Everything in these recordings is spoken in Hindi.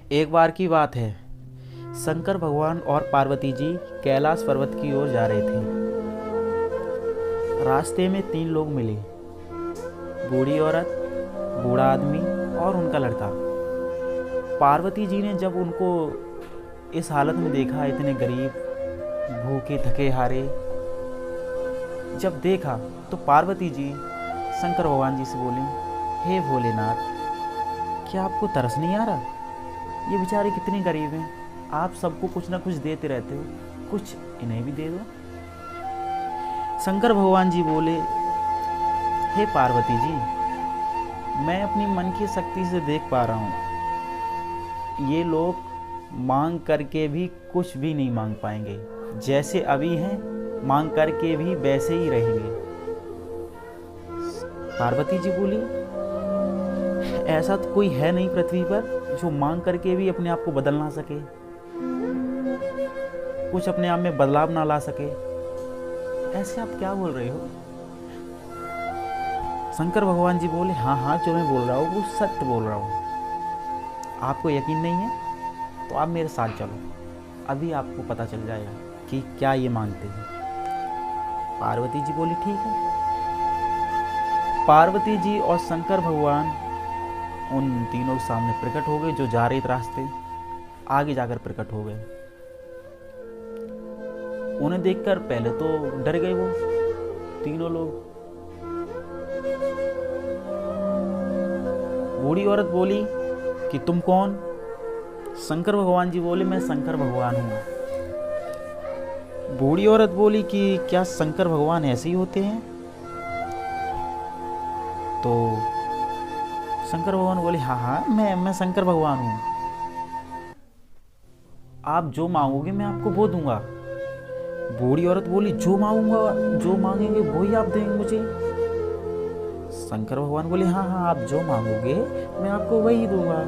एक बार की बात है, शंकर भगवान और पार्वती जी कैलाश पर्वत की ओर जा रहे थे। रास्ते में तीन लोग मिले, बूढ़ी औरत, बूढ़ा आदमी और उनका लड़का। पार्वती जी ने जब उनको इस हालत में देखा, इतने गरीब, भूखे थके हारे जब देखा, तो पार्वती जी शंकर भगवान जी से बोली, हे भोलेनाथ, क्या आपको तरस नहीं आ रहा? ये बेचारे कितने गरीब हैं, आप सबको कुछ ना कुछ देते रहते हो, कुछ इन्हें भी दे दो। शंकर भगवान जी बोले, हे पार्वती जी, मैं अपनी मन की शक्ति से देख पा रहा हूँ, ये लोग मांग करके भी कुछ भी नहीं मांग पाएंगे। जैसे अभी हैं, मांग करके भी वैसे ही रहेंगे। पार्वती जी बोली, ऐसा तो कोई है नहीं पृथ्वी पर जो मांग करके भी अपने आप को बदल ना सके, कुछ अपने आप में बदलाव ना ला सके। ऐसे आप क्या बोल रहे हो? शंकर भगवान जी बोले, हाँ हाँ, जो मैं बोल रहा हूँ वो सत्य बोल रहा हूँ। आपको यकीन नहीं है तो आप मेरे साथ चलो, अभी आपको पता चल जाएगा कि क्या ये मांगते हैं। पार्वती जी बोली, ठीक है। पार्वती जी और शंकर भगवान उन तीनों के सामने प्रकट हो गए, जो जा रहे थे रास्ते, आगे जाकर प्रकट हो गए। उन्हें देखकर पहले तो डर गए वो तीनों लोग। बूढ़ी औरत बोली कि तुम कौन? शंकर भगवान जी बोले, मैं शंकर भगवान हूँ। बूढ़ी औरत बोली कि क्या शंकर भगवान ऐसे ही होते हैं? तो शंकर भगवान बोले, हाँ हाँ, मैं शंकर भगवान हूँ। आप जो मांगोगे मैं आपको वो दूंगा। बूढ़ी औरत बोली, जो मांगूंगा, जो मांगेंगे वही आप देंगे मुझे? शंकर भगवान बोले, हाँ हाँ, आप जो मांगोगे मैं आपको वही दूंगा।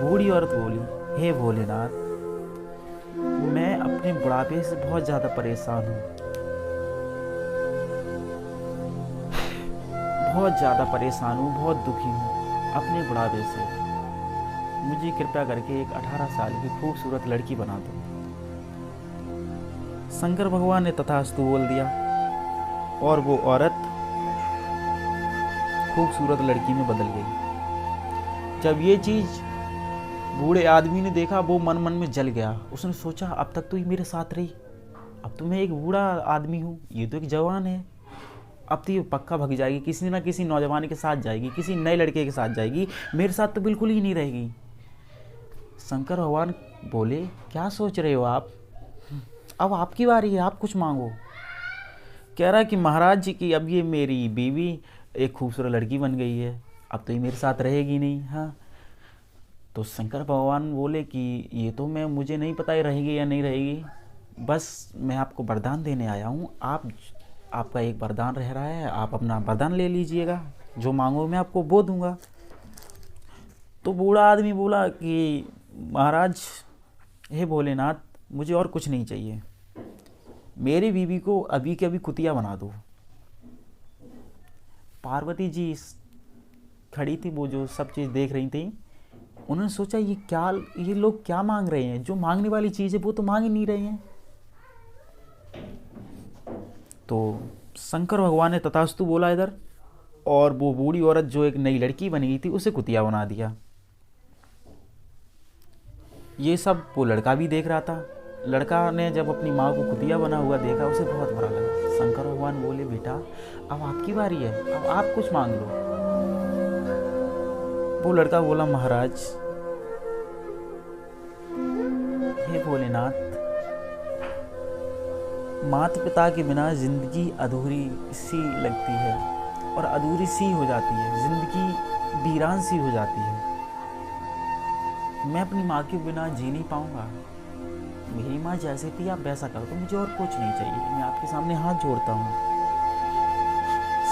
बूढ़ी औरत बोली, हे भोलेनाथ, मैं अपने बुढ़ापे से बहुत ज़्यादा परेशान हूँ, बहुत ज़्यादा परेशान हूँ, बहुत दुखी हूँ अपने बुढ़ापे से। मुझे कृपया करके एक 18 साल की खूबसूरत लड़की बना दो। शंकर भगवान ने तथास्तु बोल दिया और वो औरत खूबसूरत लड़की में बदल गई। जब ये चीज़ बूढ़े आदमी ने देखा, वो मन मन में जल गया। उसने सोचा, अब तक तो ये मेरे साथ रही, अब तो मैं एक बूढ़ा आदमी हूँ, ये तो एक जवान है, अब तो ये पक्का भग जाएगी, किसी ना किसी नौजवान के साथ जाएगी, किसी नए लड़के के साथ जाएगी, मेरे साथ तो बिल्कुल ही नहीं रहेगी। शंकर भगवान बोले, क्या सोच रहे हो आप? अब आपकी बारी है, आप कुछ मांगो। कह रहा कि महाराज जी की अब ये मेरी बीवी एक खूबसूरत लड़की बन गई है, अब तो ये मेरे साथ रहेगी नहीं। हाँ, तो शंकर भगवान बोले कि ये तो मुझे नहीं पता ये रहेगी या नहीं रहेगी, बस मैं आपको वरदान देने आया हूँ। आपका एक वरदान रह रहा है, आप अपना वरदान ले लीजिएगा, जो मांगो मैं आपको वो दूंगा। तो बूढ़ा आदमी बोला कि महाराज, हे भोलेनाथ, मुझे और कुछ नहीं चाहिए, मेरी बीवी को अभी के अभी कुतिया बना दो। पार्वती जी खड़ी थी, वो जो सब चीज़ देख रही थी, उन्होंने सोचा, ये लोग क्या मांग रहे हैं? जो मांगने वाली चीज़ है वो तो मांग ही नहीं रहे हैं। तो शंकर भगवान ने तथास्तु बोला इधर, और वो बूढ़ी औरत जो एक नई लड़की बनी हुई थी, उसे कुतिया बना दिया। ये सब वो लड़का भी देख रहा था। लड़का ने जब अपनी माँ को कुतिया बना हुआ देखा, उसे बहुत बुरा लगा। शंकर भगवान बोले, बेटा, अब आपकी बारी है, अब आप कुछ मांग लो। वो लड़का बोला, महाराज, हे भोलेनाथ, माता पिता के बिना जिंदगी अधूरी सी लगती है और अधूरी सी हो जाती है, जिंदगी वीरान सी हो जाती है। मैं अपनी माँ के बिना जी नहीं पाऊंगा। मेरी माँ जैसे थी आप वैसा करो, तो मुझे और कुछ नहीं चाहिए, मैं आपके सामने हाथ जोड़ता हूँ।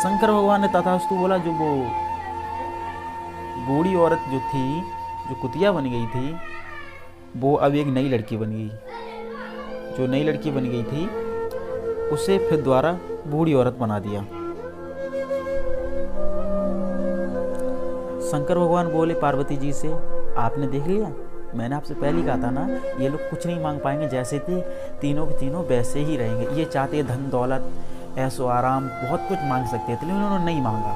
शंकर भगवान ने तथास्तु बोला। जो वो बूढ़ी औरत जो थी, जो कुतिया बन गई थी, वो अब एक नई लड़की बन गई। जो नई लड़की बन गई थी, उसे फिर दोबारा बूढ़ी औरत बना दिया। शंकर भगवान बोले पार्वती जी से, आपने देख लिया, मैंने आपसे पहले ही कहा था ना, ये लोग कुछ नहीं मांग पाएंगे, जैसे थे तीनों के तीनों वैसे ही रहेंगे। ये चाहते धन दौलत ऐशो आराम बहुत कुछ मांग सकते थे, लेकिन उन्होंने नहीं मांगा।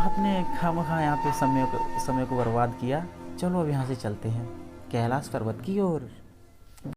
आपने खामखा यहाँ पे समय को बर्बाद किया। चलो अब यहाँ से चलते हैं कैलाश पर्वत की ओर।